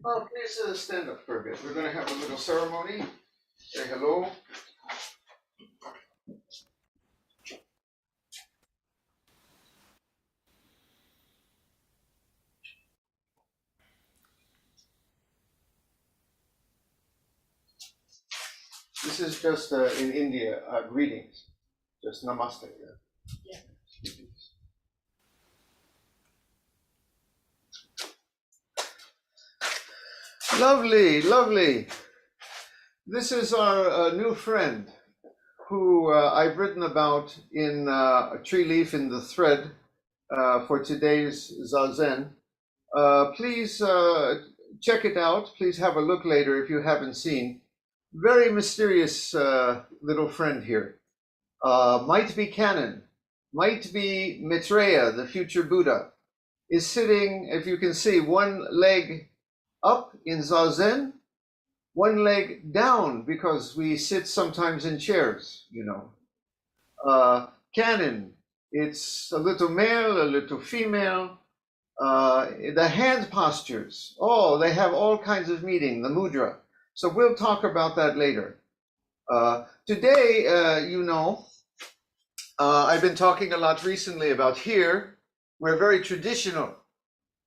Oh, please stand up for a bit. We're going to have a little ceremony. Say hello. This is just in India, greetings. Just namaste. Yeah. Lovely, lovely. This is our new friend who I've written about in Treeleaf in the thread for today's Zazen. Please check it out. Please have a look later if you haven't seen. Very mysterious little friend here. Might be Kannon, might be Maitreya, the future Buddha, is sitting, if you can see, one leg up in Zazen, one leg down, because we sit sometimes in chairs, you know. Kannon, it's a little male, a little female. The hand postures, oh, they have all kinds of meaning, the mudra. So we'll talk about that later. Today, you know, I've been talking a lot recently about here. We're very traditional.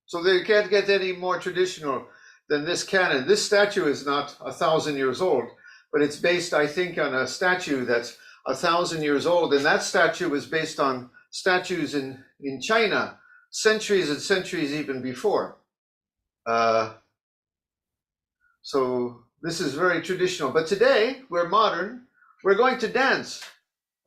So they can't get any more traditional than this Kannon. This statue is not 1,000 years old, but it's based, I think, on a statue that's 1,000 years old. And that statue was based on statues in China, centuries and centuries even before. So this is very traditional. But today, we're modern. We're going to dance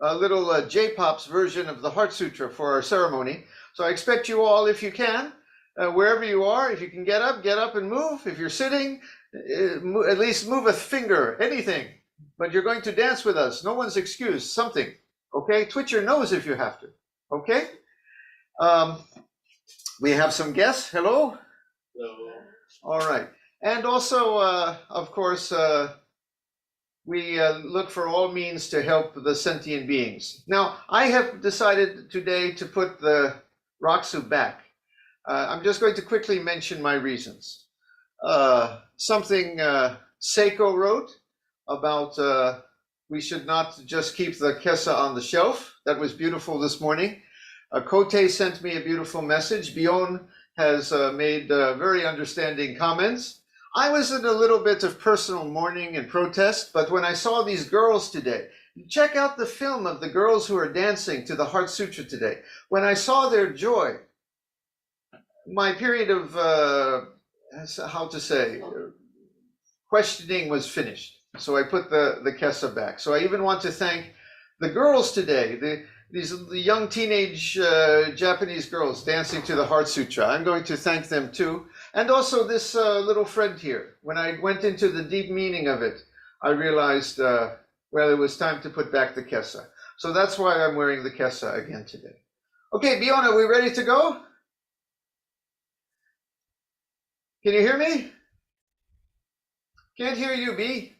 a little J-Pop's version of the Heart Sutra for our ceremony. So I expect you all, if you can, wherever you are, if you can get up and move. If you're sitting, at least move a finger, anything. But you're going to dance with us. No one's excused, something. Okay? Twitch your nose if you have to. Okay? We have some guests. Hello? Hello. All right. And also, of course, we look for all means to help the sentient beings. Now, I have decided today to put the Raksu back. I'm just going to quickly mention my reasons. Something Seiko wrote about we should not just keep the Kesa on the shelf. That was beautiful this morning. Kote sent me a beautiful message. Bion has made very understanding comments. I was in a little bit of personal mourning and protest, but when I saw these girls today, check out the film of the girls who are dancing to the Heart Sutra today. When I saw their joy, my period of, how to say, questioning was finished. So I put the Kesa back. So I even want to thank the girls today, the young teenage Japanese girls dancing to the Heart Sutra. I'm going to thank them too. And also this little friend here. When I went into the deep meaning of it, I realized, well, it was time to put back the Kesa. So that's why I'm wearing the Kesa again today. Okay, Bion, are we ready to go? Can you hear me? Can't hear you, B.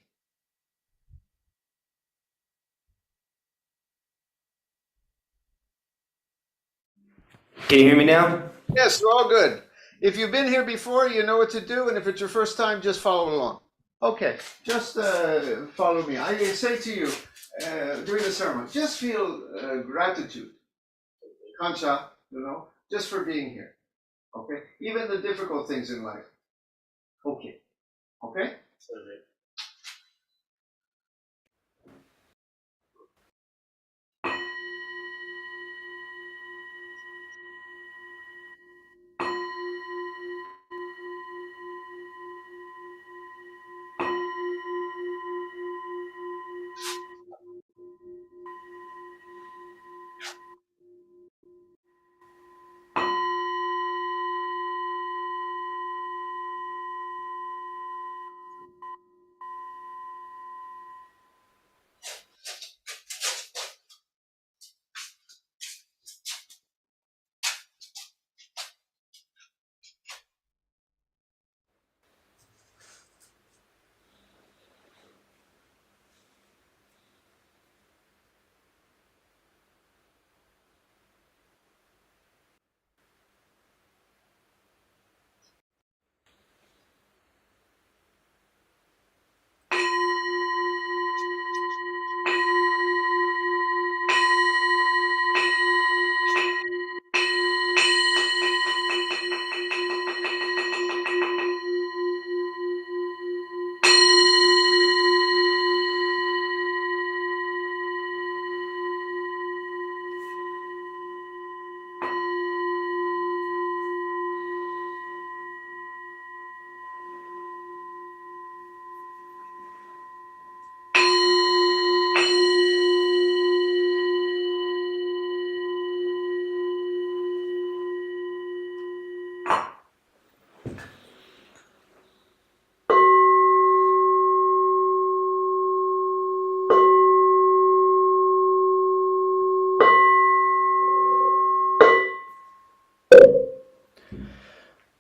Can you hear me now? Yes, we're all good. If you've been here before, you know what to do, and if it's your first time, just follow along. Okay, just follow me. I say to you during the ceremony, just feel gratitude, kancha, you know, just for being here. Okay, even the difficult things in life. Okay, okay.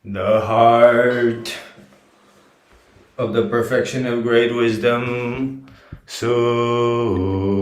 the heart of the perfection of great wisdom, Sutra.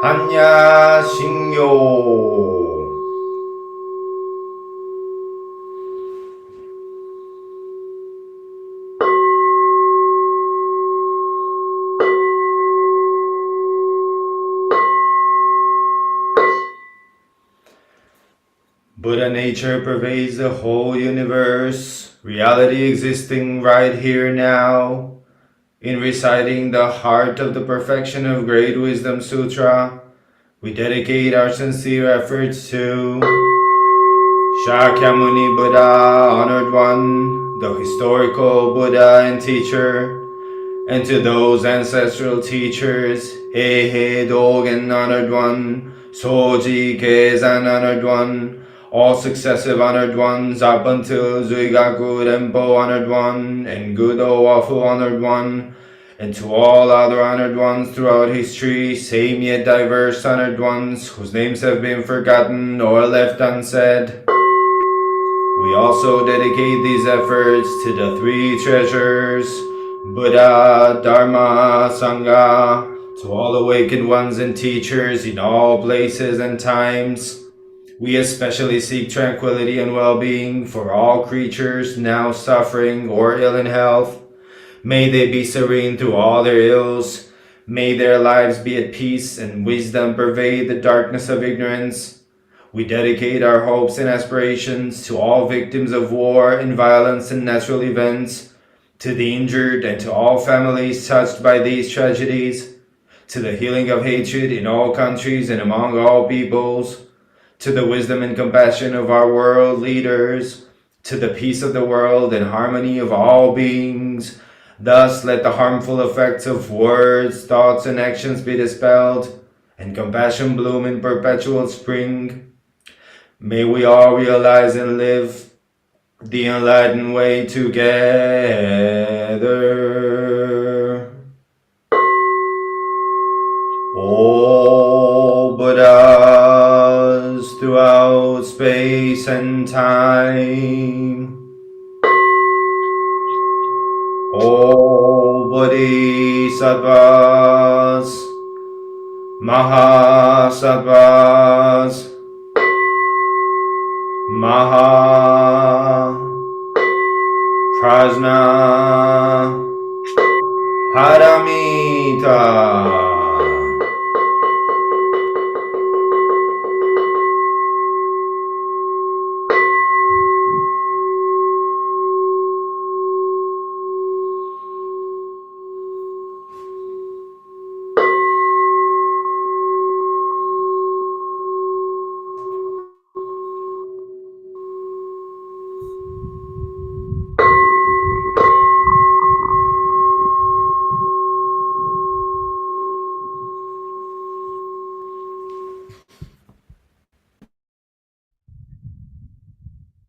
Hanya Shingyo. Buddha nature pervades the whole universe, reality existing right here now. In reciting the Heart of the Perfection of Great Wisdom Sutra, we dedicate our sincere efforts to Shakyamuni Buddha, Honored One, the historical Buddha and teacher, and to those ancestral teachers, Heihe Dogen, Honored One, Soji Keizan, Honored One, all successive Honored Ones up until Zuigaku Rempo, Honored One, and Gudo Wafu, Honored One, and to all other Honored Ones throughout history, same yet diverse Honored Ones, whose names have been forgotten or left unsaid. We also dedicate these efforts to the three treasures, Buddha, Dharma, Sangha, to all awakened ones and teachers in all places and times. We especially seek tranquility and well-being for all creatures now suffering or ill in health. May they be serene through all their ills. May their lives be at peace and wisdom pervade the darkness of ignorance. We dedicate our hopes and aspirations to all victims of war and violence and natural events, to the injured and to all families touched by these tragedies, to the healing of hatred in all countries and among all peoples, to the wisdom and compassion of our world leaders, to the peace of the world and harmony of all beings. Thus let the harmful effects of words, thoughts, and actions be dispelled, and compassion bloom in perpetual spring. May we all realize and live the enlightened way together. All Buddhas throughout space and time. All Bodhisattvas, Mahasattvas, Maha Prajna Paramita.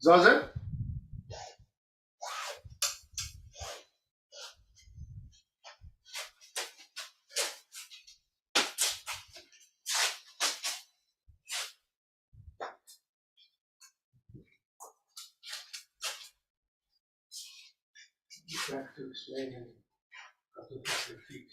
Zazen? Back to explaining how to fix your feet.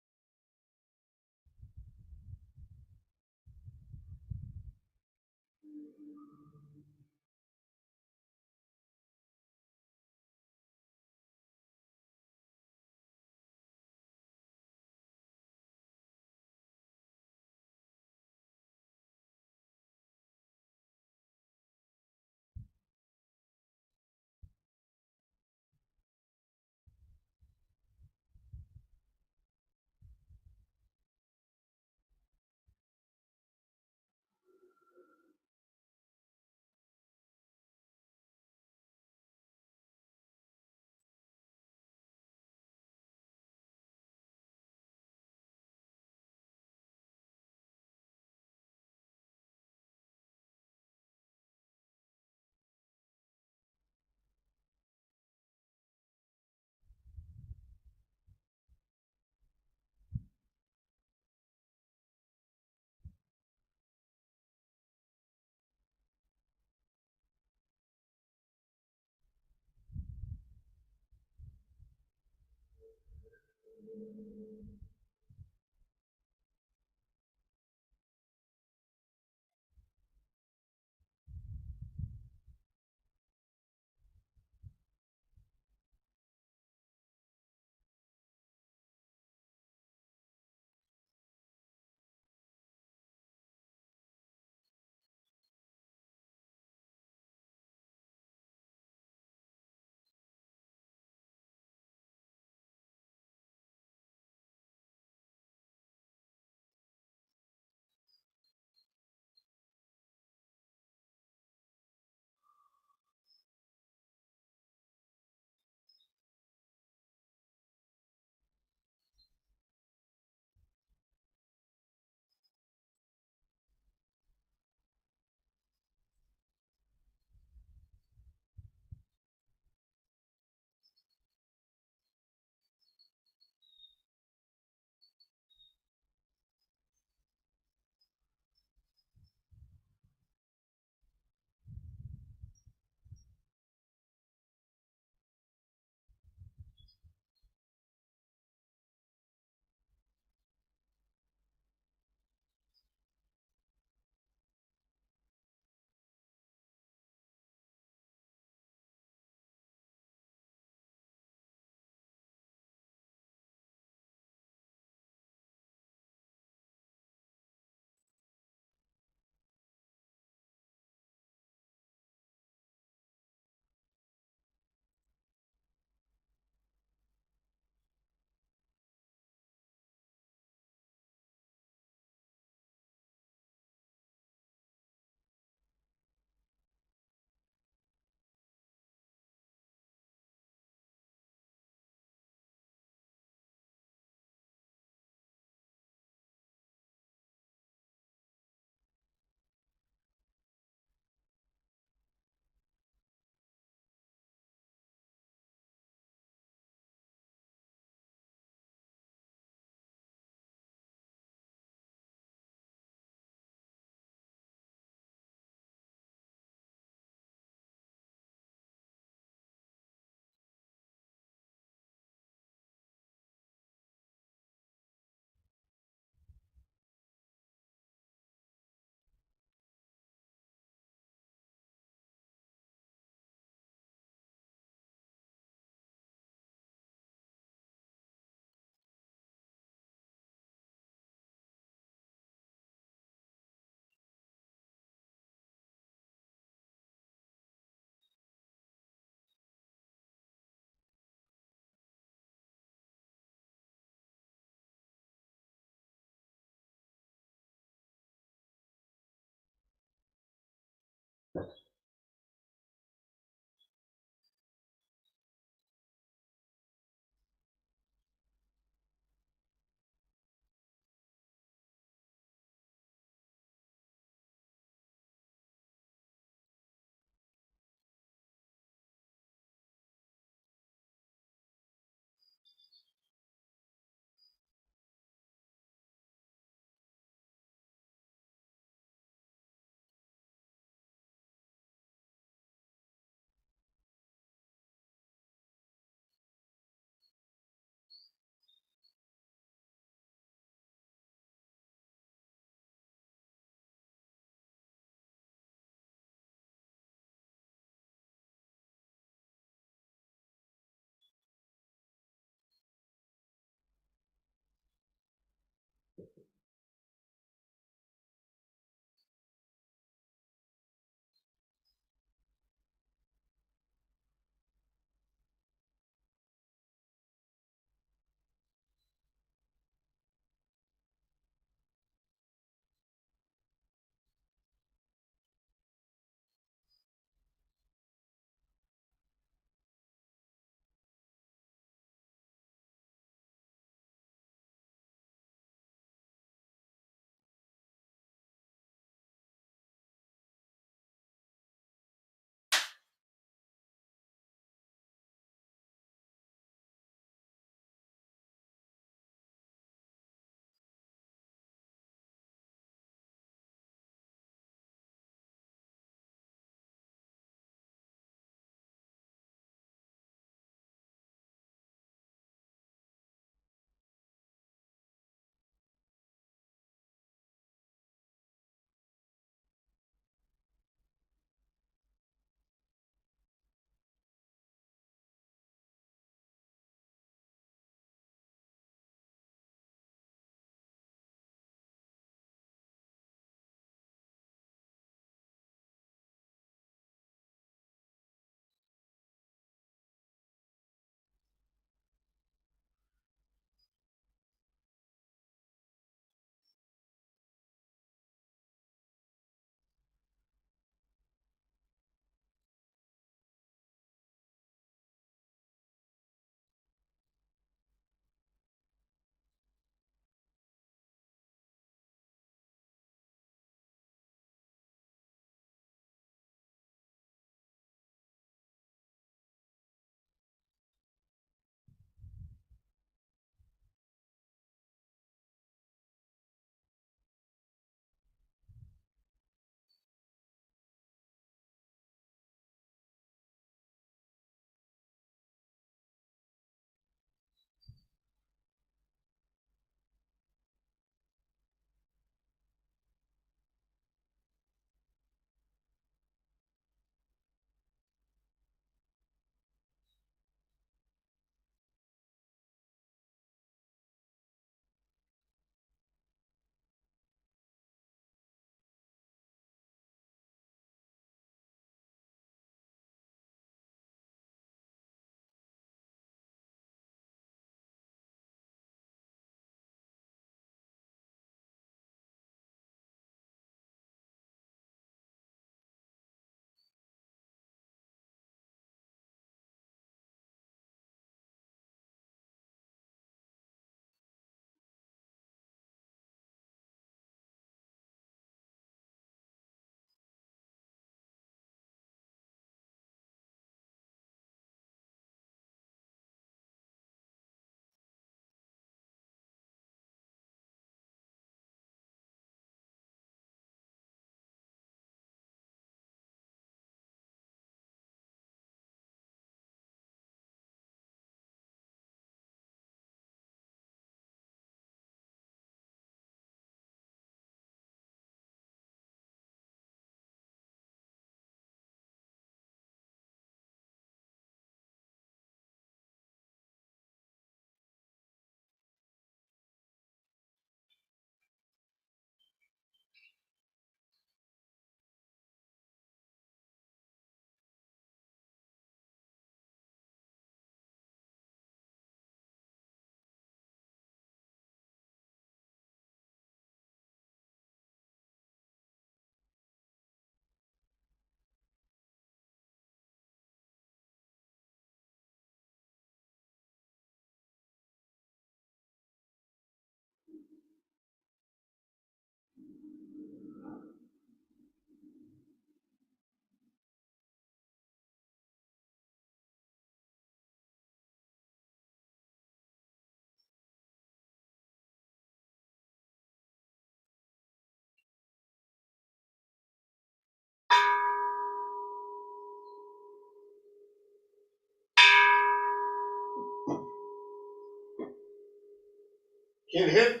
KINHIN.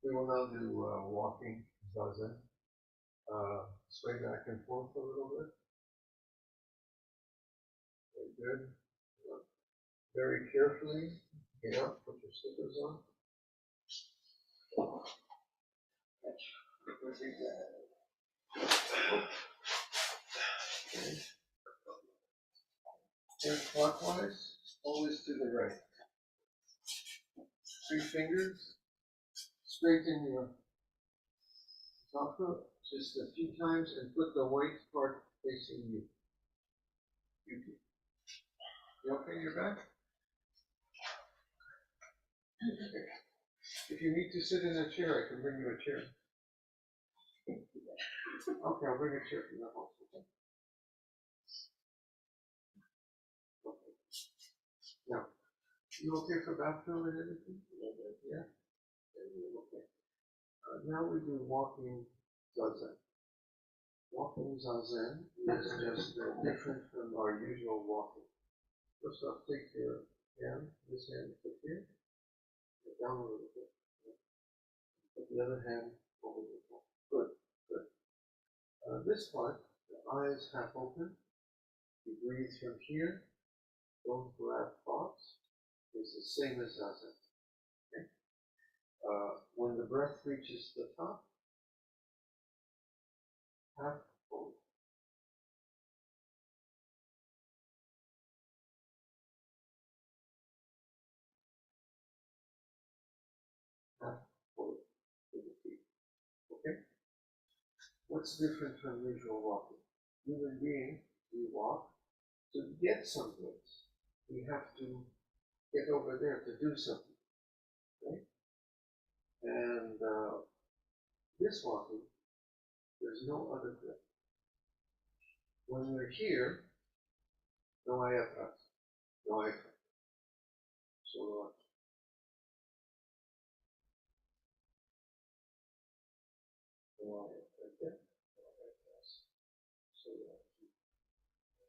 We will now do walking zazen. Sway back and forth a little bit. Very good. Very carefully. Get up, put your slippers on. Okay. And clockwise, always to the right. 3 fingers. Straighten your top foot just a few times and put the white part facing you. You okay, your back? Okay. If you need to sit in a chair, I can bring you a chair. Okay, I'll bring a chair for the house. Okay. Now, you okay for bathroom and everything? Yeah? Okay. Now we do walking zazen. Walking zazen is just different from our usual walking. First off, take your hand, this hand put here, get down a little bit. Put the other hand over the top. Good, good. This part, the eyes half open. You breathe from here. Don't grab thoughts. It's the same as zazen. Okay? When the breath reaches the top, half forward. Half forward with the feet. Okay? What's different from usual walking? Human being, we walk to get someplace. We have to get over there to do something. Okay? And this walking, there's no other breath. When we're here, no ayatras, no ayatras. So no ayatras, no ayatras. So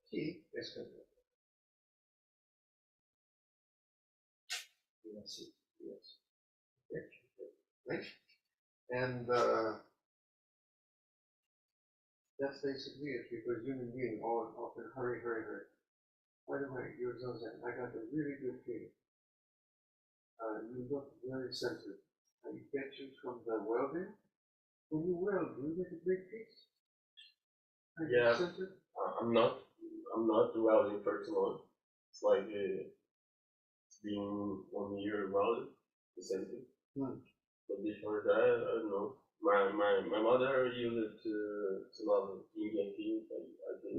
T is good. Yes, yes. Okay. Right? And that's basically it, because human beings all often hurry, hurry, hurry. By the way, your zazen, I got a really good feeling. You look very centered. I get you from the welding. When you weld, you get a great piece. Are you Yeah. centered? I'm not welding personally. It's like it's been 1 year welding, the same thing. But before that, I don't know. My mother used it to love Indian things. I think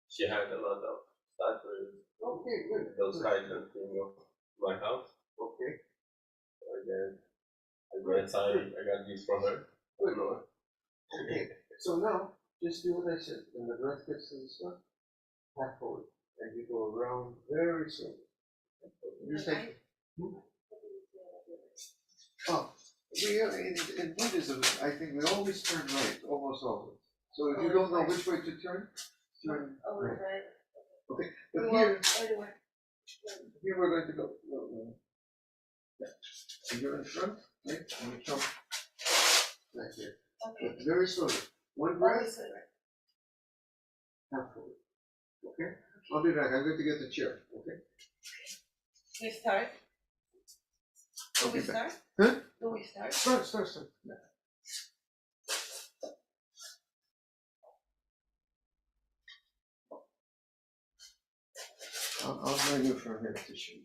she had a lot of statues. Okay, good. Those kinds of things in my house. Okay, And then I got this from her. good. Okay, so now, just do what I said. When the breath gets to the spot, half forward. And you go around very slowly. You say, oh, in Buddhism, I think we always turn right, almost always. So if you don't know which way to turn right. Okay, but here we're going to go. Yeah. So you're in front, right? And you jump right here. Okay. But very slowly. One breath, half forward. Okay? I'll be back. I'm going to get the chair. Okay? We start. Do we Okay, start? Huh? Do we start? Start. Yeah. I'll bring you from here to shoot.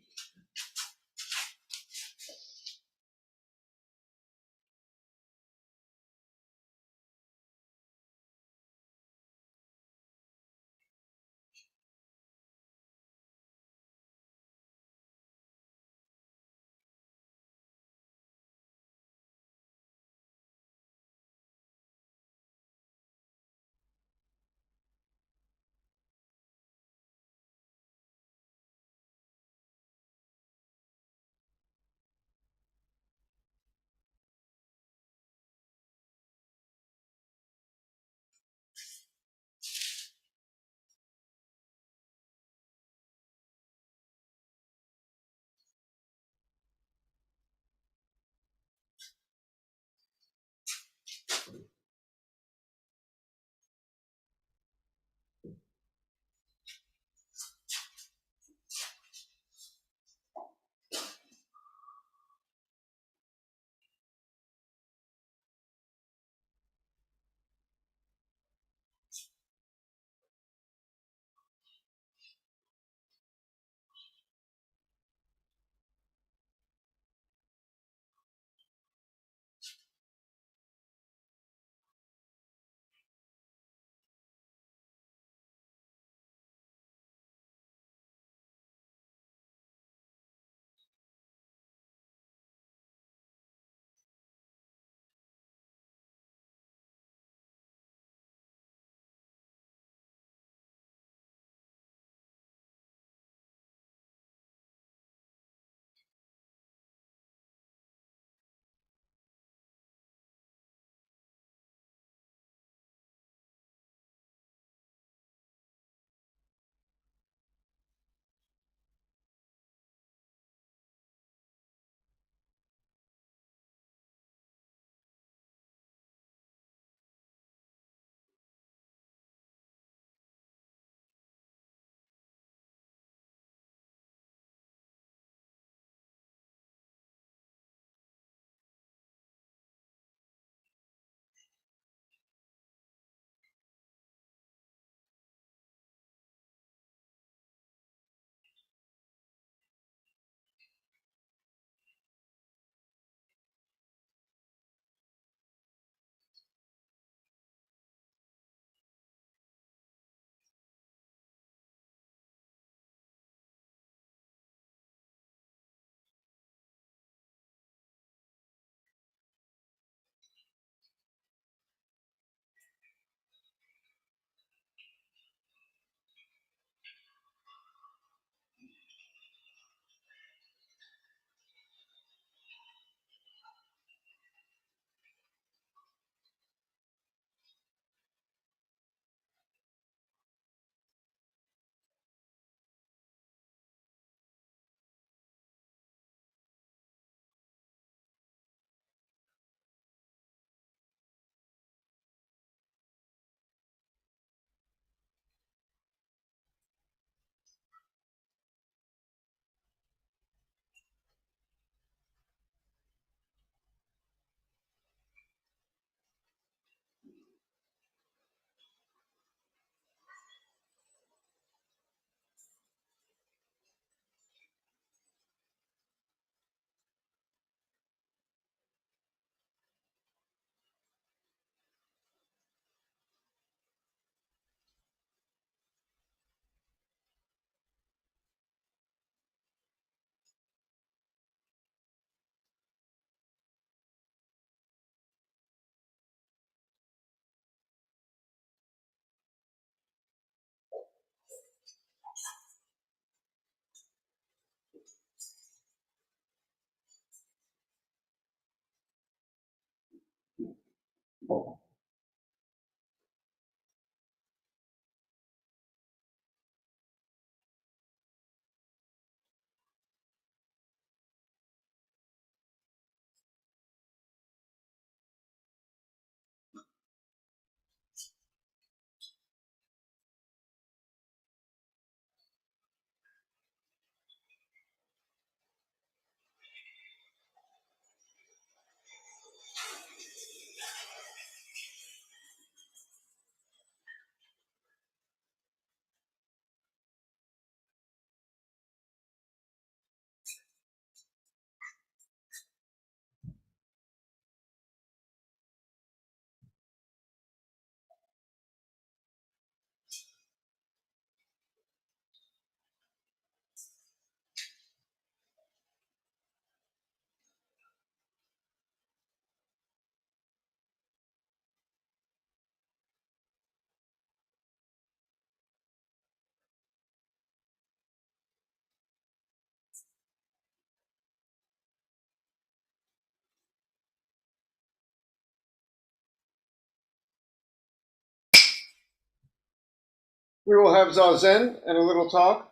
We will have Zazen and a little talk.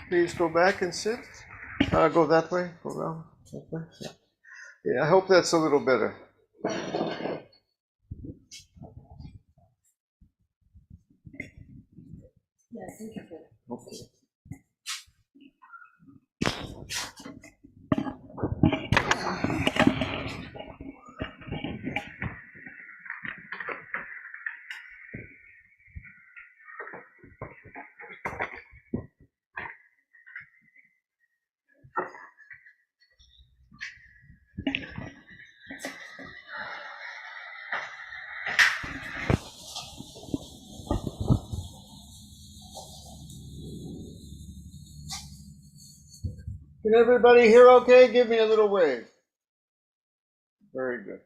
Please go back and sit. Go that way, go around that way. Yeah, I hope that's a little better. Yeah, I think you're good. Okay. Can everybody hear okay? Give me a little wave. Very good.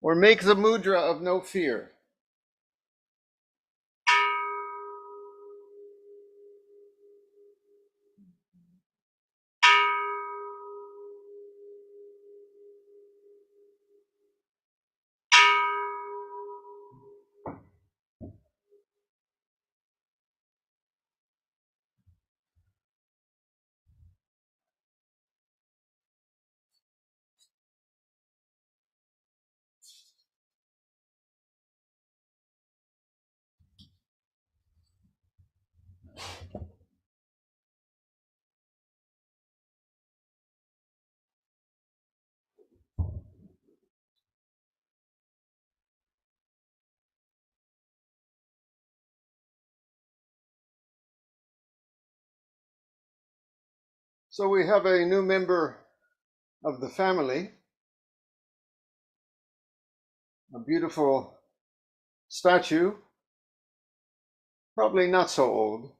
Or make the mudra of no fear. So we have a new member of the family, a beautiful statue, probably not so old.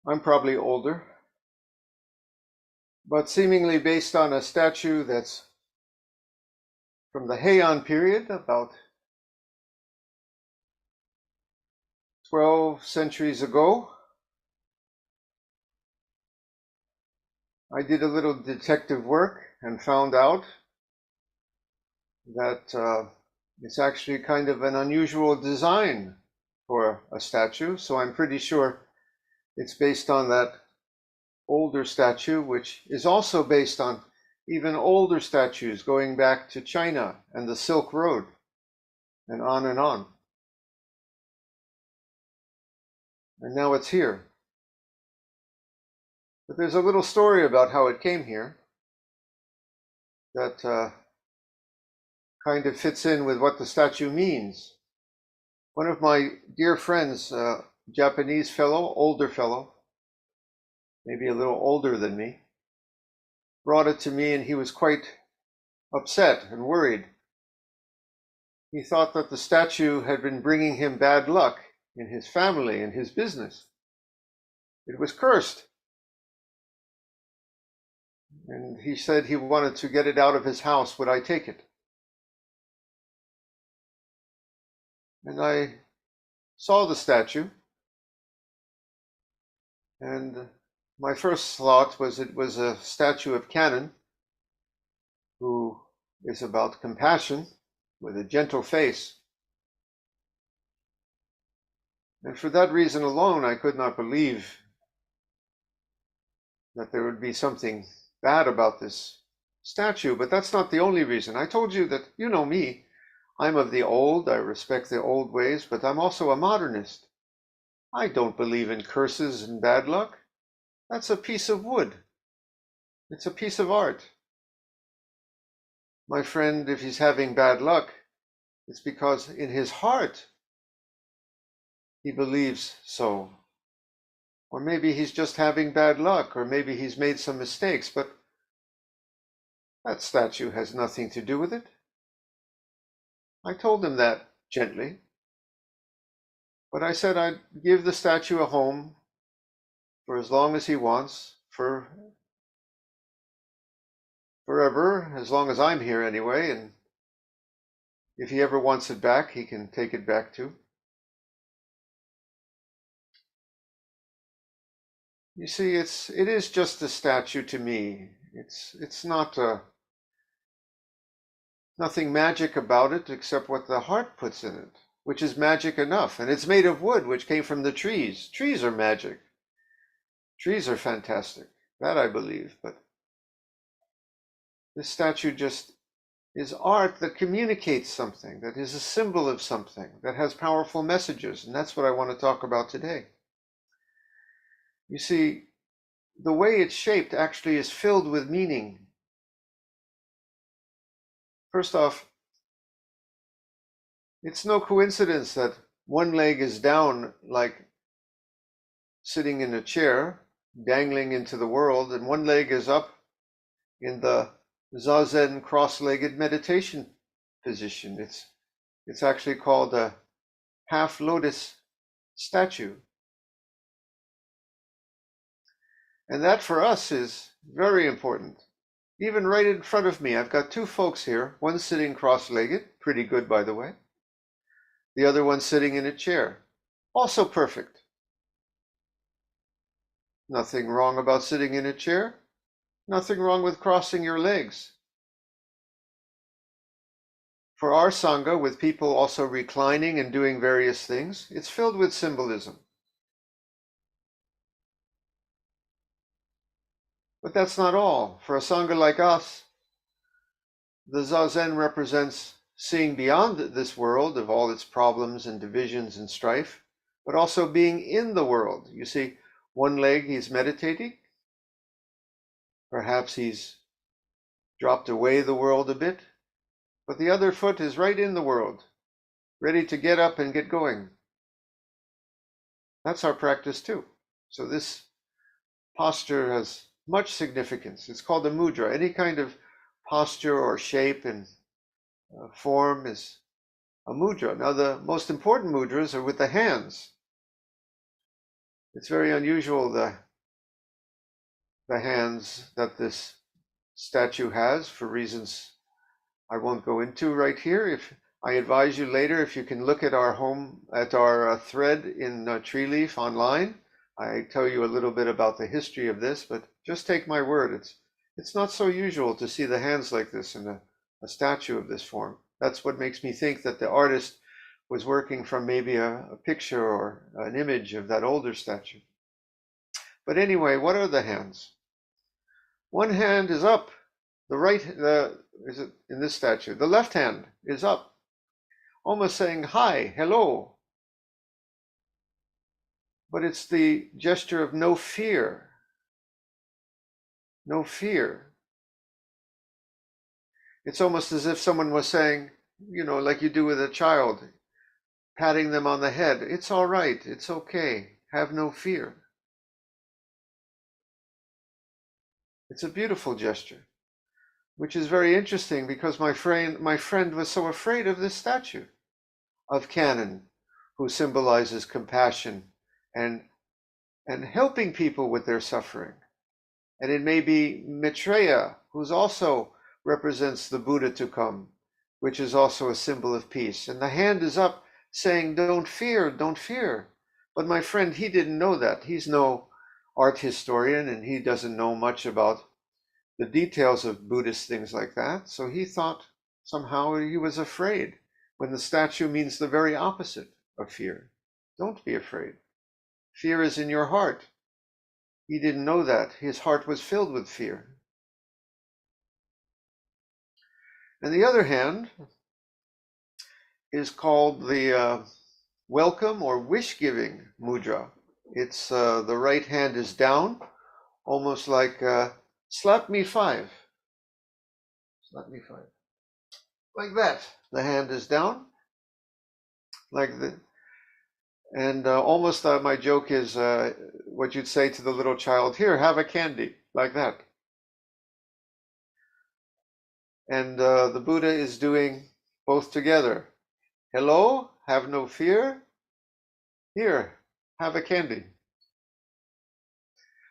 I'm probably older, but seemingly based on a statue that's from the Heian period, about 12 centuries ago. I did a little detective work and found out that it's actually kind of an unusual design for a statue, so I'm pretty sure it's based on that older statue, which is also based on even older statues going back to China and the Silk Road and on and on. And now it's here. But there's a little story about how it came here that kind of fits in with what the statue means. One of my dear friends, Japanese fellow, older fellow, maybe a little older than me, brought it to me, and he was quite upset and worried. He thought that the statue had been bringing him bad luck in his family and his business. It was cursed. And he said he wanted to get it out of his house. Would I take it? And I saw the statue, and my first thought was it was a statue of Kannon, who is about compassion with a gentle face. And for that reason alone, I could not believe that there would be something bad about this statue, but that's not the only reason. I told you that, you know me, I'm of the old, I respect the old ways, but I'm also a modernist. I don't believe in curses and bad luck. That's a piece of wood. It's a piece of art. My friend, if he's having bad luck, it's because in his heart he believes so. Or maybe he's just having bad luck, or maybe he's made some mistakes, but that statue has nothing to do with it. I told him that gently, but I said I'd give the statue a home for as long as he wants, for forever, as long as I'm here anyway, and if he ever wants it back, he can take it back too. You see, it is just a statue to me. It's not Nothing magic about it except what the heart puts in it, which is magic enough. And it's made of wood, which came from the trees. Trees are magic. Trees are fantastic. That I believe. But this statue just is art that communicates something, that is a symbol of something, that has powerful messages. And that's what I want to talk about today. You see, the way it's shaped actually is filled with meaning. First off, it's no coincidence that one leg is down, like sitting in a chair, dangling into the world, and one leg is up in the Zazen cross-legged meditation position. It's actually called a half lotus statue. And that for us is very important. Even right in front of me, I've got two folks here, one sitting cross-legged, pretty good by the way. The other one sitting in a chair, also perfect. Nothing wrong about sitting in a chair. Nothing wrong with crossing your legs. For our Sangha, with people also reclining and doing various things, it's filled with symbolism. But that's not all. For a Sangha like us, the Zazen represents seeing beyond this world of all its problems and divisions and strife, but also being in the world. You see, one leg he's meditating. Perhaps he's dropped away the world a bit, but the other foot is right in the world, ready to get up and get going. That's our practice too. So this posture has much significance. It's called a mudra. Any kind of posture or shape and form is a mudra. Now the most important mudras are with the hands. It's very unusual, the hands that this statue has, for reasons I won't go into right here. If I advise you later, if you can look at our thread in Treeleaf online, I tell you a little bit about the history of this, but just take my word, it's not so usual to see the hands like this in a statue of this form. That's what makes me think that the artist was working from maybe a picture or an image of that older statue. But anyway, what are the hands? One hand is up. Is it in this statue? The left hand is up, almost saying hi, hello. But it's the gesture of no fear. No fear. It's almost as if someone was saying, like you do with a child, patting them on the head. It's all right. It's okay. Have no fear. It's a beautiful gesture, which is very interesting because my friend was so afraid of this statue of Kannon, who symbolizes compassion and helping people with their suffering. And it may be Maitreya, who's also represents the Buddha to come, which is also a symbol of peace. And the hand is up saying, don't fear, don't fear. But my friend, he didn't know that. He's no art historian and he doesn't know much about the details of Buddhist things like that. So he thought somehow he was afraid, when the statue means the very opposite of fear. Don't be afraid. Fear is in your heart. He didn't know that. His heart was filled with fear. And the other hand is called the welcome or wish-giving mudra. It's the right hand is down, almost like slap me five. Slap me five. Like that. The hand is down. And almost my joke is what you'd say to the little child, here, have a candy, like that. And the Buddha is doing both together. Hello, have no fear. Here, have a candy.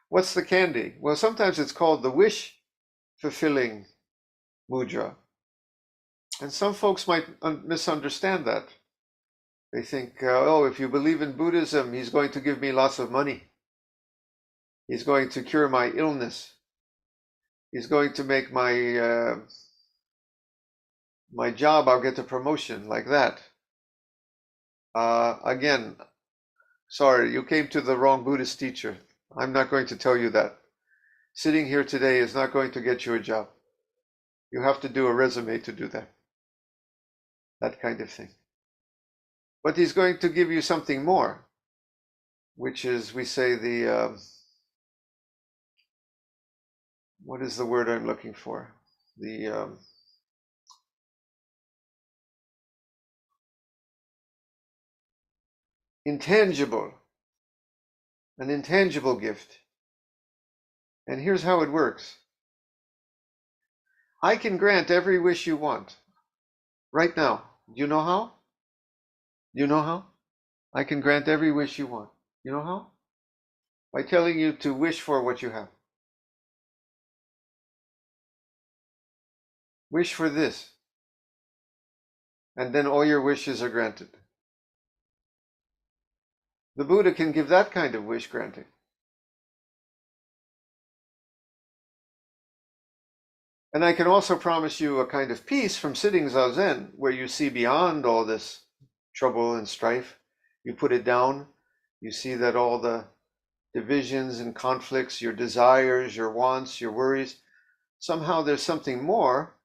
What's the candy? Well, sometimes it's called the wish-fulfilling mudra. And some folks might misunderstand that. They think, if you believe in Buddhism, he's going to give me lots of money. He's going to cure my illness. He's going to make my my job, I'll get a promotion, like that. Again, sorry, you came to the wrong Buddhist teacher. I'm not going to tell you that. Sitting here today is not going to get you a job. You have to do a resume to do that. That kind of thing. But he's going to give you something more, which is, we say, the, what is the word I'm looking for? The, intangible, an intangible gift. And here's how it works. I can grant every wish you want right now. Do you know how? Do you know how? I can grant every wish you want. You know how? By telling you to wish for what you have. Wish for this. And then all your wishes are granted. The Buddha can give that kind of wish granting. And I can also promise you a kind of peace from sitting Zazen, where you see beyond all this trouble and strife. You put it down. You see that all the divisions and conflicts, your desires, your wants, your worries, somehow there's something more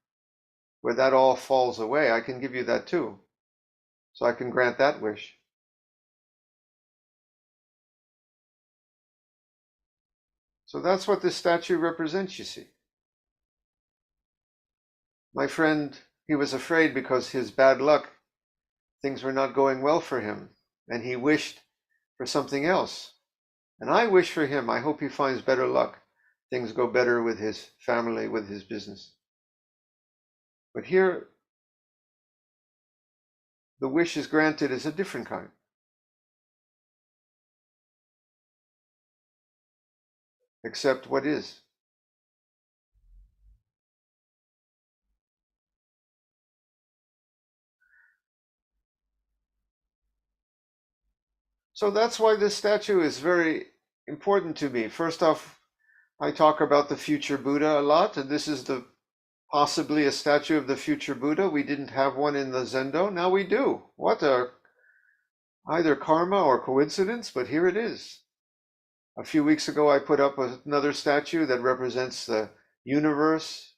where that all falls away. I can give you that too. So I can grant that wish. So that's what this statue represents, you see. My friend, he was afraid because his bad luck, things were not going well for him, and he wished for something else. And I wish for him, I hope he finds better luck. Things go better with his family, with his business. But here, the wish is granted is a different kind. Accept what is. So that's why this statue is very important to me. First off, I talk about the future Buddha a lot, and this is the possibly a statue of the future Buddha. We didn't have one in the Zendo, now we do. What a either karma or coincidence, but here it is. A few weeks ago, I put up another statue that represents the universe.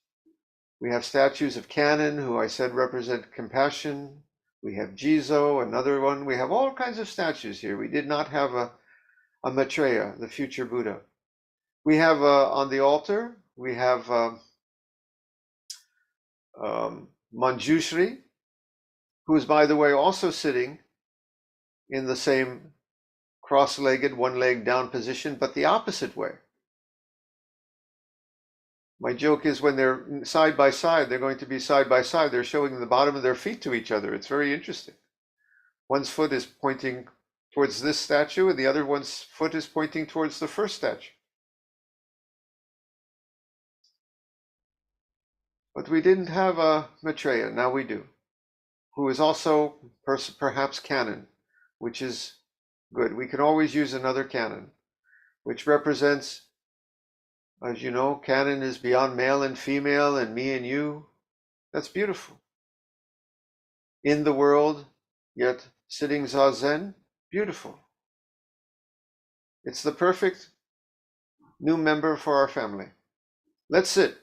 We have statues of Kannon, who I said represent compassion. We have Jizo, another one. We have all kinds of statues here. We did not have a Maitreya, the future Buddha. We have on the altar, we have Manjushri, who is, by the way, also sitting in the same cross-legged, one leg down position, but the opposite way. My joke is when they're side by side, they're going to be side by side, they're showing the bottom of their feet to each other. It's very interesting. One's foot is pointing towards this statue, and the other one's foot is pointing towards the first statue. But we didn't have a Maitreya, now we do, who is also perhaps Kannon, which is good. We can always use another Kannon, which represents, as you know, Kannon is beyond male and female and me and you. That's beautiful. In the world, yet sitting Zazen, beautiful. It's the perfect new member for our family. Let's sit.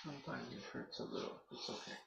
Sometimes it hurts a little. It's okay.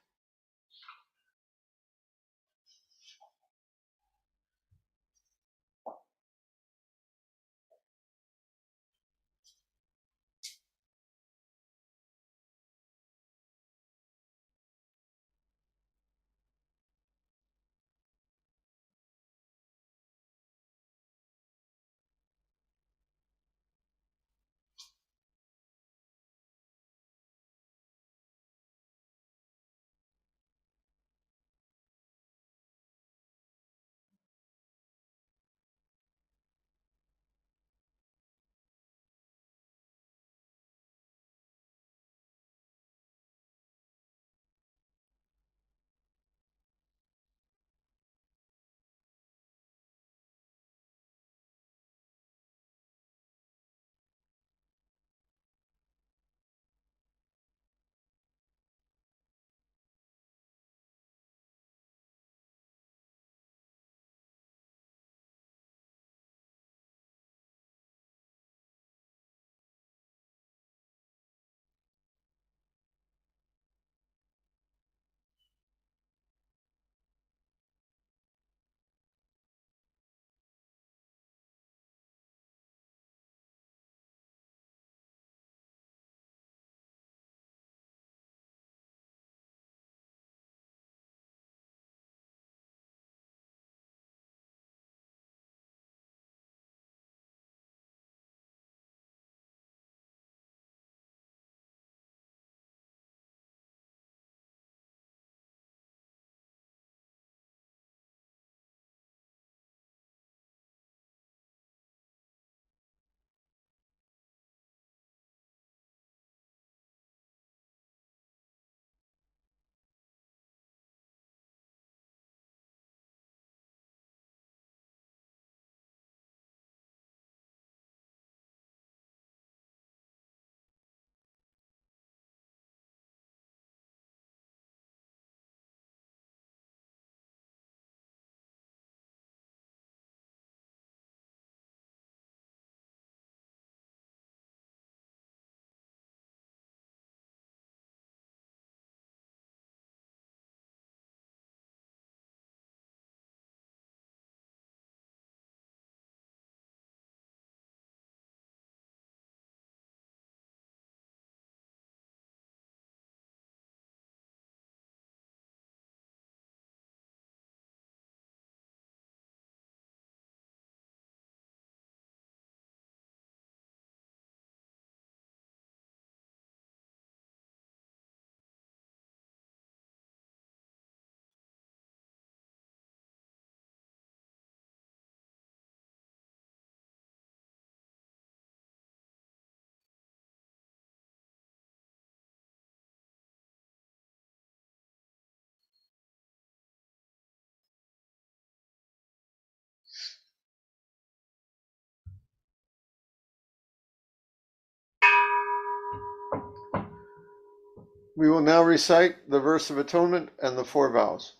We will now recite the verse of atonement and the 4 vows.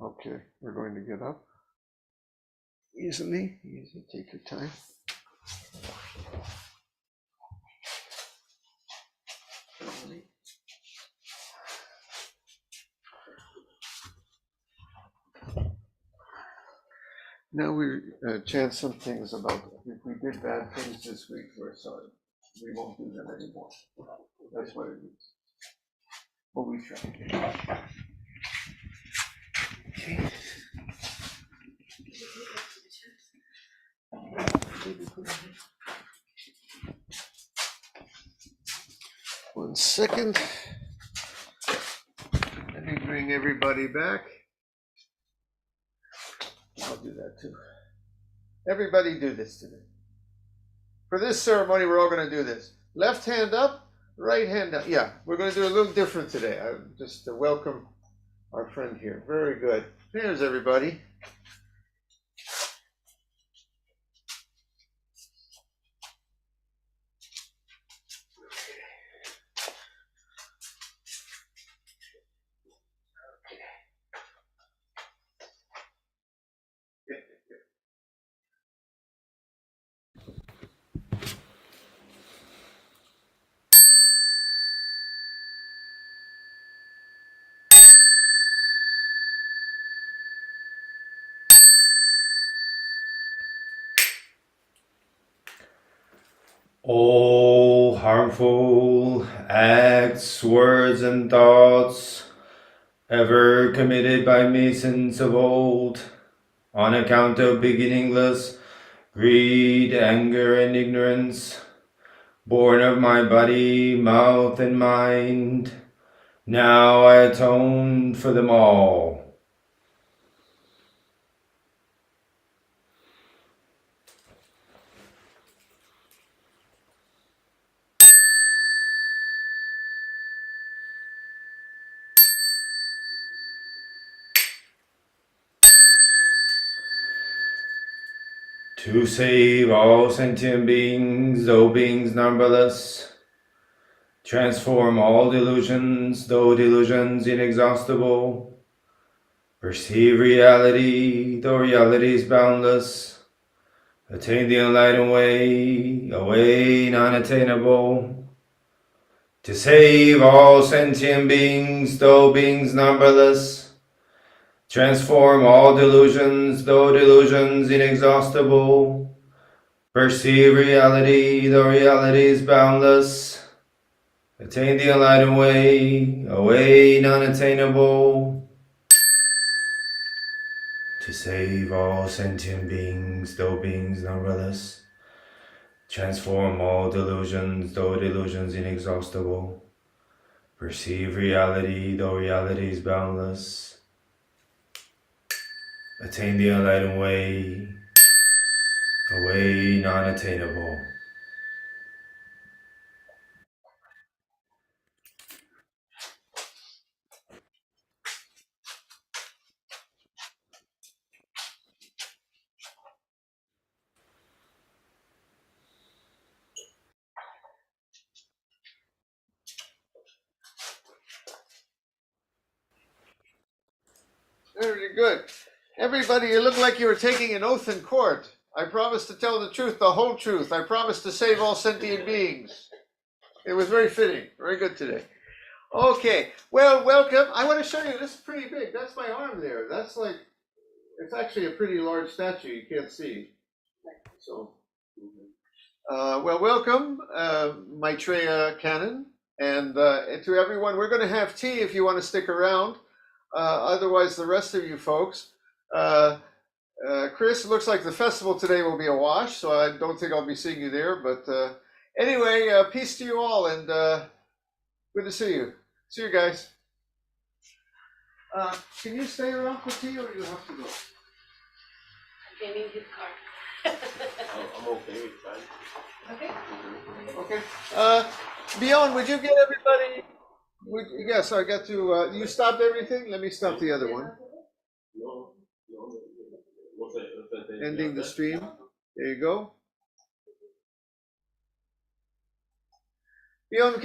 Okay, we're going to get up. Easy, take your time. Now we chant some things about if we did bad things this week, we're sorry. We won't do them anymore. That's what it is. But we try. Okay. 1 second. Let me bring everybody back. I'll do that too. Everybody do this today. For this ceremony, we're all going to do this. Left hand up, right hand down. Yeah, we're going to do a little different today. I just welcome our friend here. Very good. There's everybody. All harmful acts, words, and thoughts ever committed by me since of old, on account of beginningless greed, anger, and ignorance, born of my body, mouth, and mind, now I atone for them all. To save all sentient beings, though beings numberless, transform all delusions, though delusions inexhaustible, perceive reality, though reality is boundless, attain the enlightened way, a way non-attainable, to save all sentient beings, though beings numberless, transform all delusions, though delusions inexhaustible, perceive reality, though reality is boundless, attain the enlightened way, a way non-attainable, to save all sentient beings, though beings numberless, transform all delusions, though delusions inexhaustible, perceive reality, though reality is boundless, attain the enlightened way, a way non-attainable. Very good. Everybody, you look like you were taking an oath in court. I promise to tell the truth, the whole truth. I promise to save all sentient beings. It was very fitting. Very good today. Okay. Well, welcome. I want to show you. This is pretty big. That's my arm there. That's like, it's actually a pretty large statue. You can't see. So, well, welcome, Maitreya, Kannon. And to everyone, we're going to have tea if you want to stick around. Otherwise, the rest of you folks. Chris, it looks like the festival today will be a wash, so I don't think I'll be seeing you there. But anyway, peace to you all, and good to see you. See you guys. Can you stay around for tea, or do you have to go? I'm in his car. I'm okay with that. Okay. Okay. Beyond, would you get everybody? Yes, I got to. You stopped everything. Let me stop the other one. No. Ending the stream. There you go. Beyond,